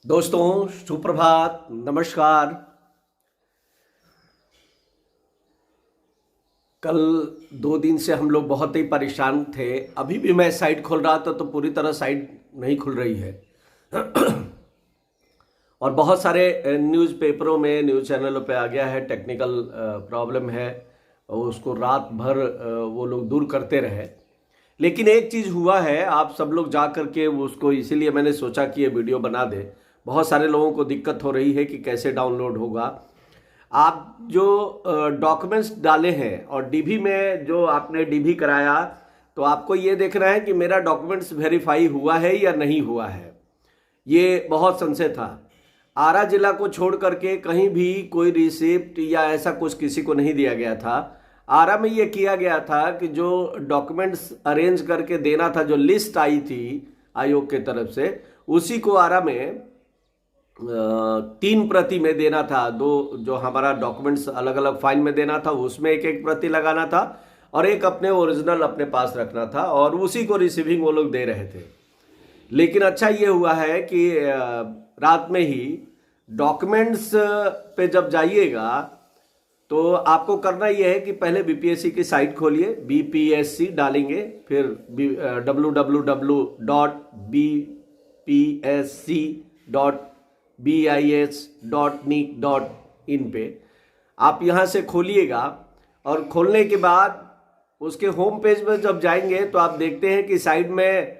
दोस्तों सुप्रभात, नमस्कार। कल 2 दिन से हम लोग बहुत ही परेशान थे। अभी भी मैं साइट खोल रहा था तो पूरी तरह साइट नहीं खुल रही है। और बहुत सारे न्यूज़पेपरों में, न्यूज़ चैनलों पे आ गया है टेक्निकल प्रॉब्लम है और उसको रात भर वो लोग दूर करते रहे। लेकिन एक चीज़ हुआ है, आप सब लोग जा करके उसको, इसीलिए मैंने सोचा कि ये वीडियो बना दे। बहुत सारे लोगों को दिक्कत हो रही है कि कैसे डाउनलोड होगा। आप जो डॉक्यूमेंट्स डाले हैं और डीबी में जो आपने डीबी कराया, तो आपको ये देखना है कि मेरा डॉक्यूमेंट्स वेरीफाई हुआ है या नहीं हुआ है। ये बहुत संशय था। आरा जिला को छोड़ करके कहीं भी कोई रिसिप्ट या ऐसा कुछ किसी को नहीं दिया गया था। आरा में ये किया गया था कि जो डॉक्यूमेंट्स अरेंज करके देना था, जो लिस्ट आई थी आयोग के तरफ से, उसी को आरा में 3 प्रति में देना था। दो जो हमारा डॉक्यूमेंट्स अलग अलग फाइल में देना था, उसमें एक एक प्रति लगाना था और एक अपने ओरिजिनल अपने पास रखना था, और उसी को रिसीविंग वो लोग दे रहे थे। लेकिन अच्छा ये हुआ है कि रात में ही डॉक्यूमेंट्स पे जब जाइएगा तो आपको करना ये है कि पहले बीपीएससी की साइट खोलिए, बीपीएससी डालेंगे, फिर www.bpsc.bis.nic.in पे आप यहाँ से खोलिएगा। और खोलने के बाद उसके होम पेज में जब जाएंगे तो आप देखते हैं कि साइड में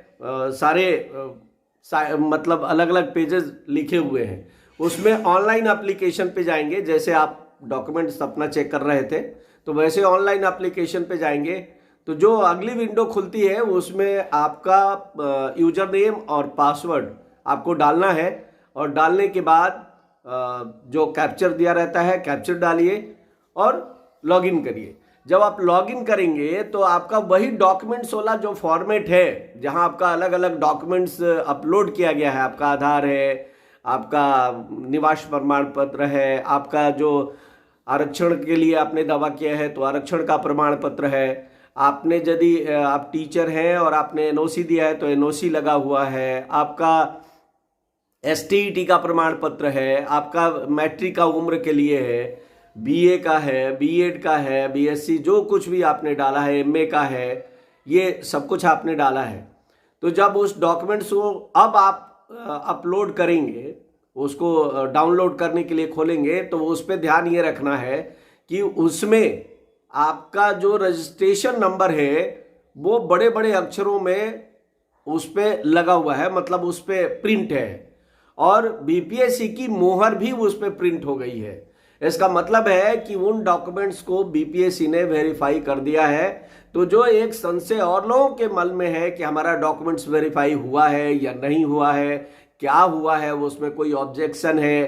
मतलब अलग अलग पेजेस लिखे हुए हैं। उसमें ऑनलाइन एप्लीकेशन पे जाएंगे, जैसे आप डॉक्यूमेंट्स अपना चेक कर रहे थे तो वैसे ऑनलाइन एप्लीकेशन पे जाएंगे तो जो अगली विंडो खुलती है उसमें आपका यूजर नेम और पासवर्ड आपको डालना है। और डालने के बाद जो कैप्चर दिया रहता है, कैप्चर डालिए और लॉगिन करिए। जब आप लॉगिन करेंगे तो आपका वही डॉक्यूमेंट्स वाला जो फॉर्मेट है, जहां आपका अलग अलग डॉक्यूमेंट्स अपलोड किया गया है, आपका आधार है, आपका निवास प्रमाण पत्र है, आपका जो आरक्षण के लिए आपने दावा किया है तो आरक्षण का प्रमाण पत्र है, आपने यदि आप टीचर हैं और आपने एनओसी दिया है तो एनओसी लगा हुआ है, आपका एसटीईटी का प्रमाण पत्र है, आपका मैट्रिक का उम्र के लिए है, बीए का है, बीएड का है, बीएससी जो कुछ भी आपने डाला है, एमए का है, ये सब कुछ आपने डाला है। तो जब उस डॉक्यूमेंट्स को अब आप अपलोड करेंगे, उसको डाउनलोड करने के लिए खोलेंगे, तो उस पर ध्यान ये रखना है कि उसमें आपका जो रजिस्ट्रेशन नंबर है वो बड़े बड़े अक्षरों में उस पर लगा हुआ है, मतलब उस पर प्रिंट है, और बीपीएससी की मोहर भी उस पर प्रिंट हो गई है। इसका मतलब है कि उन डॉक्यूमेंट्स को बीपीएससी ने वेरीफाई कर दिया है। तो जो एक संशय और लोगों के मन में है कि हमारा डॉक्यूमेंट्स वेरीफाई हुआ है या नहीं हुआ है, क्या हुआ है, उसमें कोई ऑब्जेक्शन है,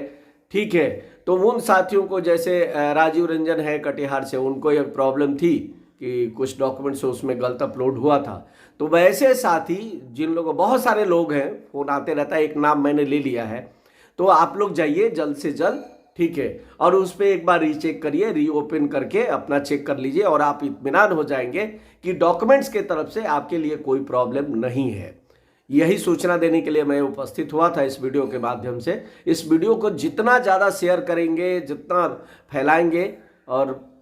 ठीक है, तो उन साथियों को, जैसे राजीव रंजन है कटिहार से, उनको एक प्रॉब्लम थी कि कुछ डॉक्यूमेंट्स उसमें गलत अपलोड हुआ था। तो वैसे साथी जिन लोगों, बहुत सारे लोग हैं, फोन आते रहता है, एक नाम मैंने ले लिया है, तो आप लोग जाइए जल्द से जल्द, ठीक है, और उस पर एक बार रीचेक करिए, रीओपन करके अपना चेक कर लीजिए और आप इत्मीनान हो जाएंगे कि डॉक्यूमेंट्स के तरफ से आपके लिए कोई प्रॉब्लम नहीं है। यही सूचना देने के लिए मैं उपस्थित हुआ था इस वीडियो के माध्यम से। इस वीडियो को जितना ज़्यादा शेयर करेंगे, जितना फैलाएंगे, और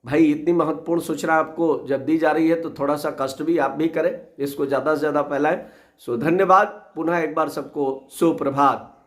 भाई इतनी महत्वपूर्ण सूचना आपको जब दी जा रही है तो थोड़ा सा कष्ट भी आप भी करें, इसको ज़्यादा से ज़्यादा फैलाएं। सो धन्यवाद, पुनः एक बार सबको सुप्रभात।